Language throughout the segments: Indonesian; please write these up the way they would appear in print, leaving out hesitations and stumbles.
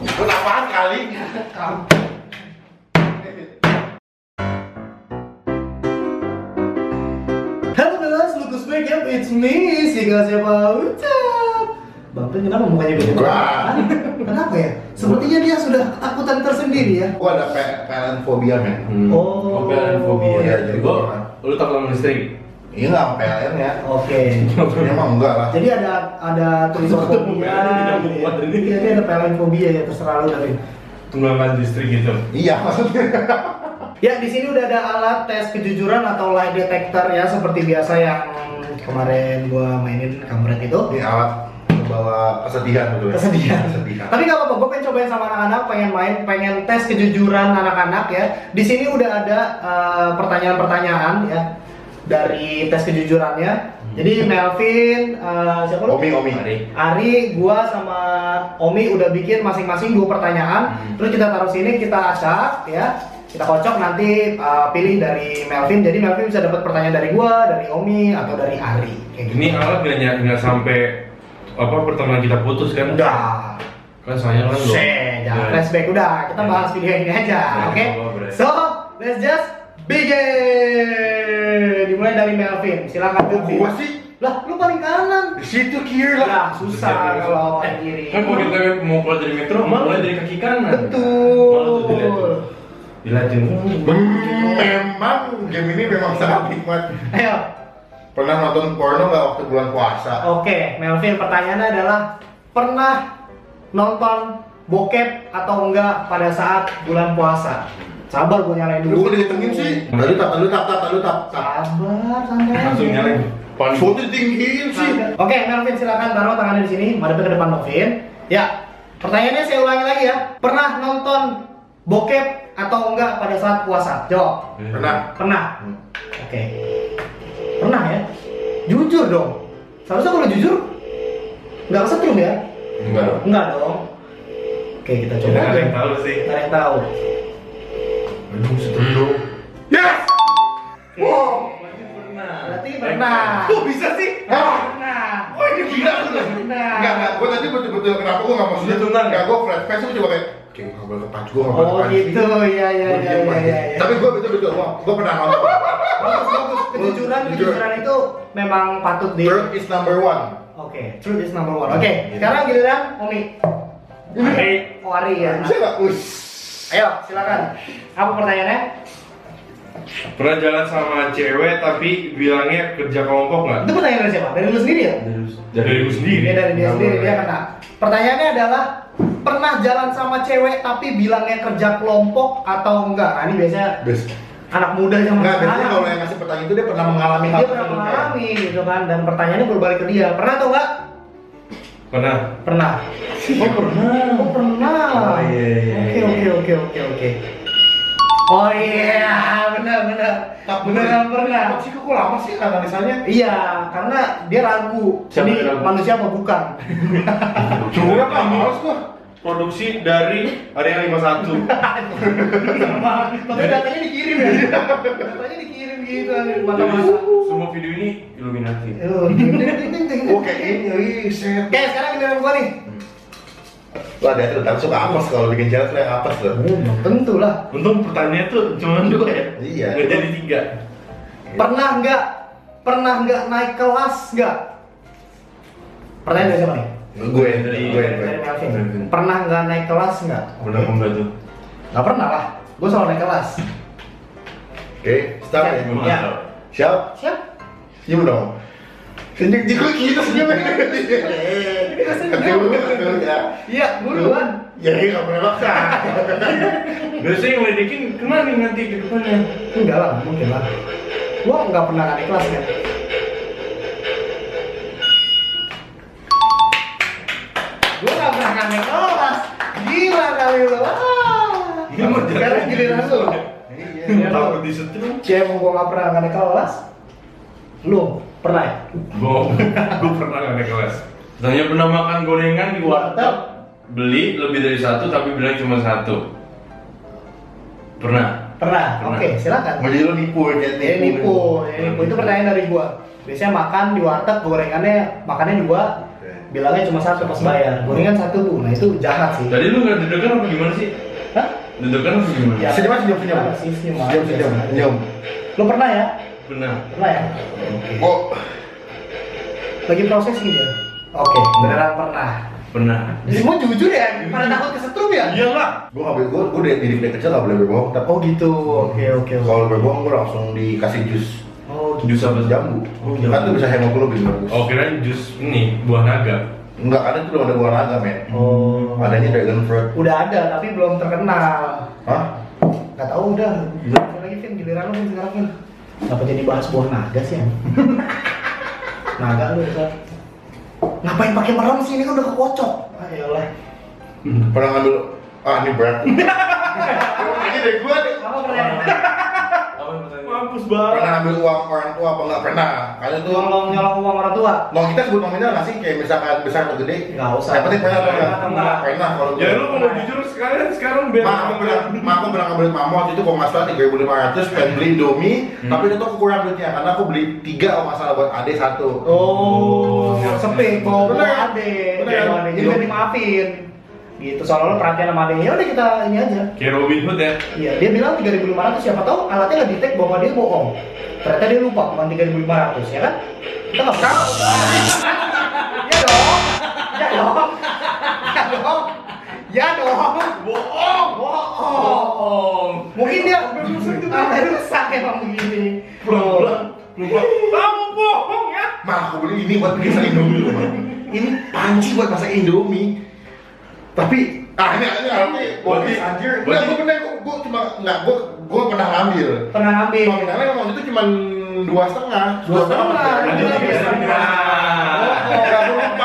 Buat apaan kali? Halo guys, Lucas back ya, it's me, Siga siapa ucap. Bang Pen kenapa mukanya beda banget? Kenapa ya? Sepertinya dia sudah ketakutan tersendiri ya. Gua ada PLN fobia men. Oh, PLN fobia. Iya, jadi Gua, lu takut sama listrik? Iya nggak sama PLN ya. Oke. Emang enggak lah. Jadi ada tulisofobia. Iya, dia ada PLN fobia ya, terserah lu dari. Tunggangan listrik gitu. Iya maksudnya. Ya, di sini udah ada alat tes kejujuran atau lie detector ya, seperti biasa yang kemarin gua mainin kampret itu. Ini alat membawa kesedihan betul ya. Kesedihan. Kesedihan. Tapi nggak apa-apa, gue pengen cobain sama anak-anak, pengen main, pengen tes kejujuran anak-anak ya. Di sini udah ada pertanyaan-pertanyaan ya dari tes kejujurannya. Jadi Melvin, siapa lu? Omi. Ari, gua sama Omi udah bikin masing-masing 2 pertanyaan. Terus kita taruh sini, kita acak ya. Kita kocok nanti pilih dari Melvin. Jadi Melvin bisa dapat pertanyaan dari gua, dari Omi atau dari Ari. Kayak gitu. Ini alat nggak sampai apa pertemuan kita putus kan? Udah. Kan soalnya kan lo. Jangan flashback, udah kita bahas video ini aja, Ya, oke? boleh. So, let's just begin. Dimulai dari Melvin, silakan Melvin. Gua sih Lah, lu paling kanan. di situ kiri lah. Lah, susah kalau paling kiri. Kan kalau kita mau keluar dari metro, mulai dari kaki kanan. Betul. Dilihatin. Memang game ini memang sangat nikmat. Ayo, Pernah nonton porno nggak waktu bulan puasa? oke, Melvin, pertanyaannya adalah pernah nonton bokep atau enggak pada saat bulan puasa? Sabar, gue nyalain dulu. Lu dihitungin sih. Tadi tap. Sabar, santai. Langsung nyalain. Foto ditinggiin sih. Oke, Melvin silakan taruh tangannya di sini, madepnya ke depan Melvin. Ya, pertanyaannya saya ulangi lagi ya. Pernah nonton bokep atau enggak pada saat puasa? Jawab. Pernah. Pernah. Oke. Pernah ya? Jujur dong. Seharusnya kalau jujur nggak kesetrum ya? Enggak dong. Enggak dong. Oke, kita coba. Nggak ada yang tahu sih. Nggak ada yang tahu. Aduh, setuju. Yes. Wow. Berarti pernah. Kok bisa sih? Pernah. Wah ini gila tuh. Pernah. Enggak. Gue tadi betul-betul kenapa gue nggak maksudnya Itu tenang. Enggak, gue flat face gue coba kayak oke, nggak boleh kepancu, gue nggak boleh Oh kepancu. gitu, iya. Gua diem aja. Tapi gue betul-betul, gue pernah nonton. Bagus. Kejujuran itu memang patut di. Truth is number one. Oke, truth is number 1. Oke, sekarang giliran Omi. Oh, Ari ya. Bisa nggak? Ayo, silakan. Apa pertanyaannya? Pernah jalan sama cewek tapi bilangnya kerja kelompok nggak? Itu pertanyaan dari siapa? Dari lu sendiri ya? Dari lu sendiri. Dari dia sendiri, dia kena. Pertanyaannya adalah pernah jalan sama cewek tapi bilangnya kerja kelompok atau enggak? Nah, ini biasanya Best. anak muda zaman Enggak, biasanya sekarang. kalau yang ngasih pertanyaan itu dia pernah mengalami hal Dia pernah tersebut, mengalami gitu kan, dan pertanyaannya berbalik ke dia. Pernah atau enggak? Pernah. Pernah. Oh pernah. Oh pernah. Oh, iya. Oke. Oh iya, benar. Benar pernah. Kok sih kok lama sih analisanya? Iya, karena dia ragu. Siapa Ini yang ragu? manusia apa bukan? Cuma kan males gua. Produksi dari Area 51. Tapi datanya dikirim ya. Datanya dikirim gitu mata-mata. Semua video ini Illuminati. Oke ini, set. Oke, sekarang giliran gua nih. Wah, dia tuh suka apes kalau bikin challenge yang apes loh. Belum tentu lah. Untung pertanyaannya tuh cuma 2 ya. Iya. Nggak jadi 3. Pernah nggak naik kelas nggak? Pertanyaan dari siapa nih? Gue. Dari Melvin. Pernah nggak naik kelas nggak? Udah enggak tuh. Nggak pernah lah. Gue selalu naik kelas. Oke, start ya. Ya. Siap? Siap? Senyum dong. Senyum juga gitu senyum. Ya. Iya, buruan. Ya ini nggak pernah maksa. Biasanya yang ngeledekin kemana nih nanti ke depannya? Enggak lah, mungkin lah. Gua nggak pernah naik kelas kan. Gua nggak pernah naik kelas. Gila kali lu. Ini mau jalan. Sekarang giliran lu. Iya. Takut disetrum. Cewek gua nggak pernah naik kelas. Lu pernah ya? Gue pernah nggak naik kelas. Tanya pernah makan gorengan di warteg, beli lebih dari 1 tapi bilang cuma 1. Pernah. Pernah. Pernah. Oke, silakan. Mau jadi lo nipu ya, kayak Ini nipu. Itu pertanyaan dari gua. Biasanya makan di warteg gorengannya makannya 2. bilangnya cuma satu pas bayar. Gorengan satu Bu. Nah itu jahat sih. Tadi lu nggak deg-degan apa gimana sih? Hah? Deg-degan apa gimana? Ya. Senyum aja, senyum. Ada sih, senyum aja. Senyum. Lo pernah ya? Benar. Pernah ya? Oh, Lagi proses ini ya? Oke, beneran pernah. Pernah. Semua jujur ya? Pada takut kesetrum ya? Iyalah. gue nggak boleh, gue dari kecil nggak boleh berbohong. Tapi Oh gitu, oke. kalau berbohong gue langsung dikasih jus Oh gitu. Jus apa? jambu. Oh, Kan tuh bisa hemoglobin bagus. Oh kirain jus ini buah naga. Enggak, ada tuh belum ada buah naga men. Oh. Adanya dragon fruit. Udah ada, tapi belum terkenal. Hah? Gak tau udah. Giliran lagi Vin, giliran lo Vin sekarang Vin. Kenapa jadi bahas buah naga sih ya? Naga lu udah. Ngapain pakai merem sih, ini kan udah kekocok. Ayolah. Pernah ngambil ini berat. Ini dari gue nih. Apa pertanyaan? Mampus banget. Pernah ngambil uang orang tua apa enggak pernah? Kalian tuh Nyolong uang orang tua? mau kita sebut nominal nggak sih? Kayak misalkan besar atau gede? Nggak usah. Yang penting pernah atau enggak? Pernah. Pernah kalau gue. Ya lu kalau jujur sekarang biar aku pernah ngambil mama waktu itu kalau nggak salah 3.500 pengen beli Indomie, tapi itu aku kurang duitnya karena aku beli 3 kalau nggak salah buat adik 1. Oh, sepik, bawa Bener. adek. Bener. Bawa adek. Jadi udah dimaafin. Gitu, soalnya lo perhatian sama adeknya, udah kita ini aja. kayak Robin Hood ya. Iya, dia bilang 3.500, siapa tahu alatnya nggak detect bahwa dia bohong. Ternyata dia lupa, bukan 3.500, ya kan? Kita nggak tahu. Ya dong, ya dong, ya dong, ya dong. Bohong. Mungkin dia sampai rusak emang begini. Kamu bohong ya. Mah aku beli ini buat bikin Indomie dulu, Mah. Ini panci buat masak Indomie. Tapi ini buat anjir. Enggak, gue pernah gue cuma enggak gue pernah ngambil. Pernah ngambil. Nominalnya memang itu cuma 2,5. 2,5.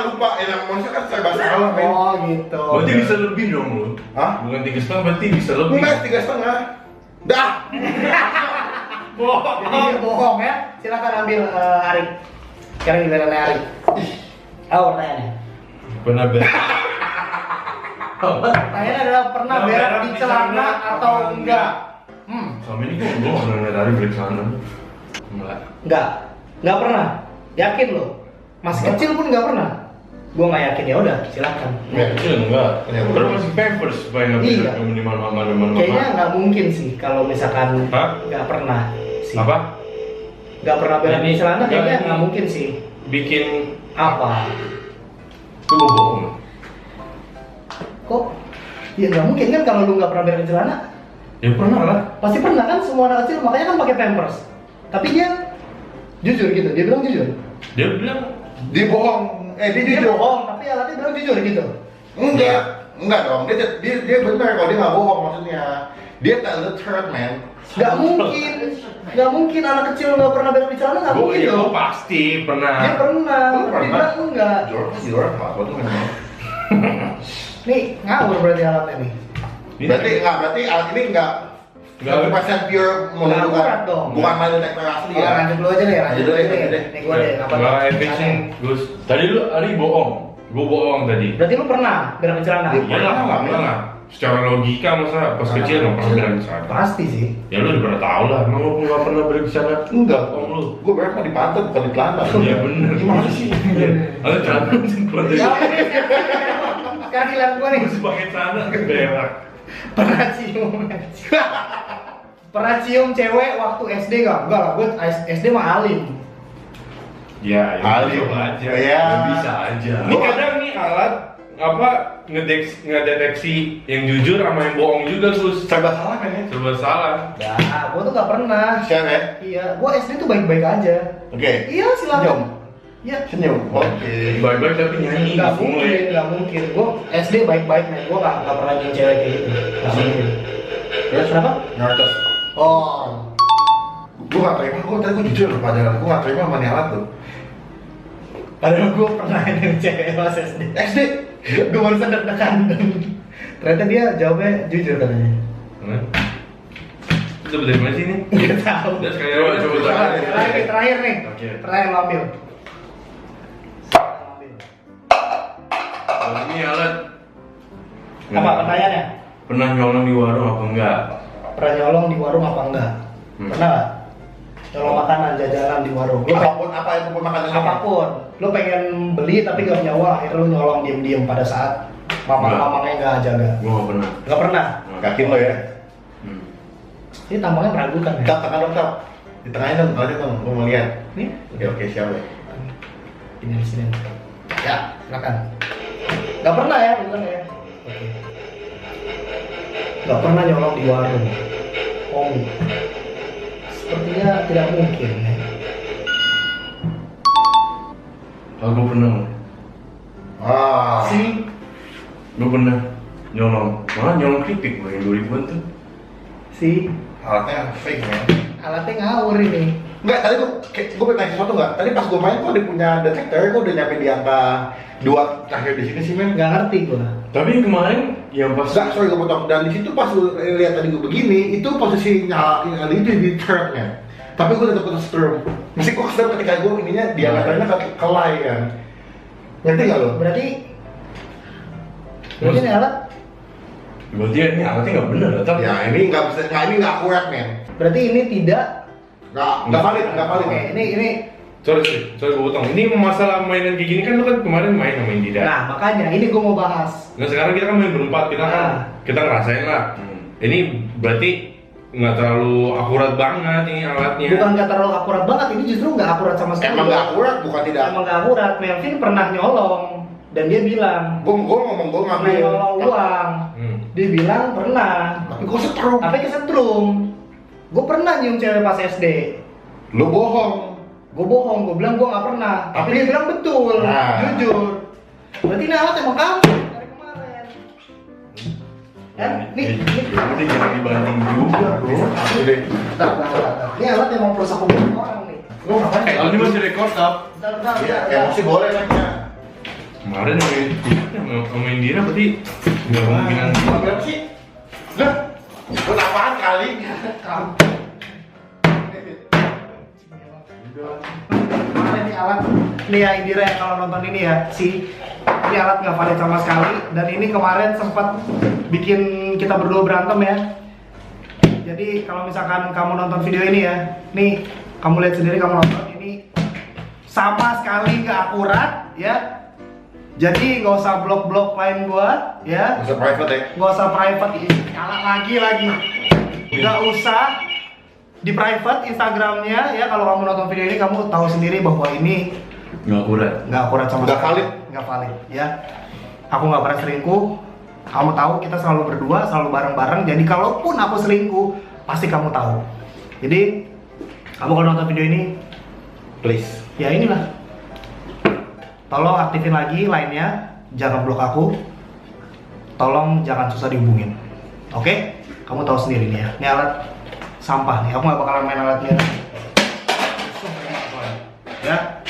Lupa. Yang manusia kan serba salah, men. Oh gitu. Berarti bisa lebih dong lu. Hah? Bukan 3,5 berarti bisa lebih. Enggak, 3,5. Dah. Jadi dia bohong ya. Silakan ambil Arik. Sekarang giliran Arik. Apa pertanyaannya? Pernah berak. Pertanyaannya adalah pernah berak di celana atau enggak? Selama ini gue nggak pernah ngeliat Ari berak sana. Enggak. Enggak pernah. Yakin lo? Masih kecil pun enggak pernah. Gua nggak yakin, ya udah silakan. Ya, kecil enggak. Iya. Terus masih pampers supaya nggak Iya. berak di mana-mana. Kayaknya nggak mungkin sih kalau misalkan Hah? nggak pernah sih. Apa? Nggak pernah berak di Jadi, celana kayaknya nggak- nggak mungkin sih. Bikin Apa? itu bohong. Kok? Ya nggak mungkin kan kalau lu nggak pernah berak di celana. Ya pernah lah. Pasti pernah kan, semua anak kecil makanya kan pakai pampers. Tapi dia jujur gitu, dia bilang jujur. Dia bilang Dia bohong. Dia Dia jujur. bohong, tapi alatnya bilang jujur gitu. Enggak dong. Dia benar kalau dia nggak bohong maksudnya. Dia tell the truth, man. Nggak mungkin, nggak mungkin anak kecil nggak pernah berak di celana, nggak gue mungkin ya dong. pasti pernah. Dia pernah, Lu tapi pernah? dia bilang enggak. Jorok apa tuh memang? Nih ngawur berarti alatnya nih. Berarti alat ini enggak 100% pure menunjukkan akurat dong. bukan metal detektor asli Oh, ya. lanjut dulu aja deh, lanjut dulu aja deh. Nih gua deh, apa? Nggak efisien, Gus. Tadi lu Ari bohong. Gue bohong tadi. Berarti lu pernah berak di celana? Iya. Iyalah, nggak pernah lah. Secara logika masa pas kecil nggak pernah berak di sana. Pasti sih. Ya lu udah pernah tahu lah. Emang lu nggak pernah berak di sana? Enggak, Om lu. gue berak mah di pantat bukan di celana. Iya bener. Gimana sih? Ada celana keluar dari. Ya, sekarang giliran gua nih. Harus pakai celana berak. Pernah cium. Pernah cium cewek waktu SD nggak? Enggak lah, gua SD mah alim. Ya, Alim. bisa aja. Iya. Ya, bisa aja. Ini kadang nih alat apa ngedeteksi yang jujur sama yang bohong juga Gus. Serba salah kan ya? Serba salah. Ya, gua tuh nggak pernah. Siapa ya? Iya, gua SD tuh baik-baik aja. Oke. Iya, silakan. Senyum. Iya. Senyum. Oke. Baik-baik tapi nyanyi. Nggak mungkin, nggak mungkin. Gua SD baik-baik men, gua nggak pernah nyium cewek kayak gitu. Nggak mungkin. Terus Kenapa? Nartos. Oh, Gue gak terima, tadi gue jujur loh pelajaran. Gue gak terima sama nih alat tuh. padahal gua pernah nyium cewek pas SD. SD. Gua baru sadar dekan. Ternyata dia jawabnya jujur katanya. Itu dari mana sih ini? Nggak tahu. Udah sekali coba terakhir. Terakhir nih. Oke. Pertanyaan lo ambil. Oh, ini alat. Apa pertanyaannya? Pernah nyolong di warung apa enggak? Pernah nyolong di warung apa enggak? Hmm. Pernah nggak? nyolong makanan, jajanan di warung. Apapun makanan. Apapun. Lu pengen beli tapi gak punya uang, akhirnya lu nyolong diem-diem pada saat mamang-mamangnya gak jaga. Gua nggak pernah. Gak pernah. Yakin lo ya? Ini tampangnya meragukan ya. Tap, tekan dong, Tap. Di tengahnya dong, kalau dong, gua mau lihat. Nih. Oke, siapa ya? Ini di sini. Ya, silakan. Gak pernah ya, bilang ya. Oke. Gak pernah nyolong di warung. Omi. Sepertinya tidak mungkin ya. Aku pernah. Si Gue pernah nyolong. Malah nyolong keripik gue yang 2000-an tuh. si Alatnya fake, man. alatnya ngawur ini. Enggak, tadi gue pengen nanya sesuatu nggak? Tadi pas gue main, gue udah punya detektor, gue udah nyampe di angka 2 terakhir di sini sih, men. Nggak ngerti gua. Tapi kemarin yang pas Enggak, sorry gue potong. Dan di situ pas lu lihat tadi gue begini, itu posisi nyala itu di turn-nya. Tapi gue tetap putus turn. Mesti gue kesel ketika gue ininya diameternya ke lay kan. Ngerti nggak lo? Berarti ini alat. berarti ini alatnya nggak bener atau? Ya ini nggak bisa, ini nggak akurat, men. Berarti ini tidak. Nggak valid. Oke, ini. Sorry gue potong. Ini masalah mainan kayak gini kan lu kan kemarin main sama Indira. Nah, makanya ini gua mau bahas. Nah sekarang kita kan main berempat, kita ngerasain lah. Ini berarti nggak terlalu akurat banget ini alatnya. Bukan nggak terlalu akurat banget, ini justru nggak akurat sama sekali. Emang nggak akurat, bukan tidak. Emang nggak akurat. Melvin pernah nyolong dan dia bilang Gue ngomong gue pernah ngambil. nyolong uang. Dia bilang pernah. Tapi gue setrum. Tapi kesetrum. Gue pernah nyium cewek pas SD. Lu bohong. Gue bohong, gue bilang gue nggak pernah. Tapi dia bilang betul, Nah. jujur. Berarti ini alat emang kamu dari kemarin. Kan? Nih. Udah jangan dibanting juga bro. Udah. Bentar. Ini alat emang perusahaan hubungan orang nih. Lu ngapain? Kalau ini masih record up. Bentar. Ya, emosi boleh nanya. Kemarin sama Indira berarti nggak kemungkinan. Berapa sih? Lah, lu apaan kali? Kemarin ini alat, nih ya Indira ya kalau nonton ini ya, ini alat nggak valid sama sekali. Dan ini kemarin sempat bikin kita berdua berantem ya. Jadi kalau misalkan kamu nonton video ini ya, nih kamu lihat sendiri, kamu nonton ini sama sekali nggak akurat ya. Jadi nggak usah blok lain gua ya. Bisa private ya? Nggak usah private, nyala lagi. Nggak usah di private Instagramnya ya. Kalau kamu nonton video ini kamu tahu sendiri bahwa ini Nggak akurat. nggak akurat sama Nggak sekali. valid. Nggak valid ya. Aku nggak pernah selingkuh. Kamu tahu kita selalu berdua, selalu bareng-bareng. Jadi kalaupun aku selingkuh, pasti kamu tahu. Jadi kamu kalau nonton video ini, Please. ya inilah. Tolong aktifin lagi line-nya, jangan blok aku. Tolong jangan susah dihubungin. Oke? Kamu tahu sendiri nih ya. Ini alat sampah nih. Aku nggak bakalan main alatnya. Ya.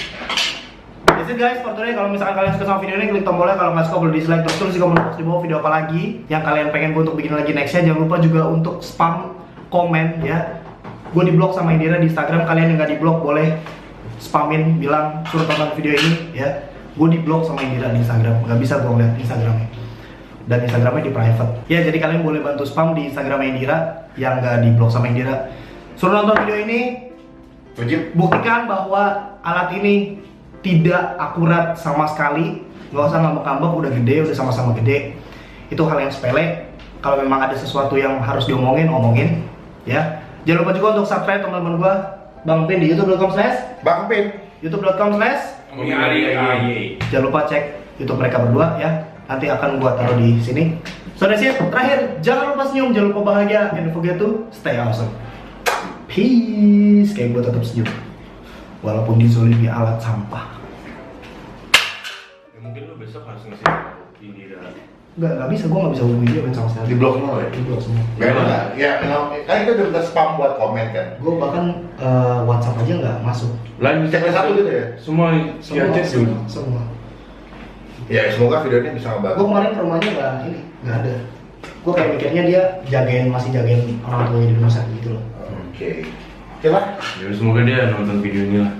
That's it guys, for today. Kalau misalkan kalian suka sama video ini, klik tombolnya. Kalau nggak suka boleh dislike. Terus juga mau di bawah video apa lagi yang kalian pengen gue untuk bikin lagi nextnya. Jangan lupa juga untuk spam komen ya. Gue di blog sama Indira di Instagram. Kalian yang nggak di blog boleh spamin, bilang suruh tonton video ini ya. Gue di blog sama Indira di Instagram, nggak bisa gue ngeliat Instagramnya. Dan Instagramnya di private. Ya jadi kalian boleh bantu spam di Instagram Indira yang nggak di blog sama Indira. Suruh nonton video ini. Wajib. Buktikan bahwa alat ini tidak akurat sama sekali. Nggak usah ngambek-ngambek, udah gede, udah sama-sama gede. Itu hal yang sepele. Kalau memang ada sesuatu yang harus omongin ya. Jangan lupa juga untuk subscribe teman-teman gue, Bang Pin di Bang Pin. youtube.com/. Jangan lupa cek YouTube mereka berdua ya. Nanti akan gua taruh di sini. So that's it. Terakhir, jangan lupa senyum, jangan lupa bahagia, and don't forget to stay awesome. Peace. Kayak gua tetap senyum. Walaupun dizolimi alat sampah. Ya mungkin lu besok harus ngasih tahu Indira. Nggak bisa, gua nggak bisa hubungi dia sama sekali. Di blog semua ya? Di blog semua. Gak ada. Ya, kan kita udah minta spam buat komen kan. Gua bahkan WhatsApp aja nggak masuk. Lanjut Cek satu gitu ya? Semua Semua. Ya, semoga video ini bisa ngebantu. Gua kemarin ke rumahnya nggak ada. Gua kayak mikirnya dia masih jagain orang tuanya di rumah sakit gitu loh. Oke. Oke lah. Ya semoga dia nonton video ini lah.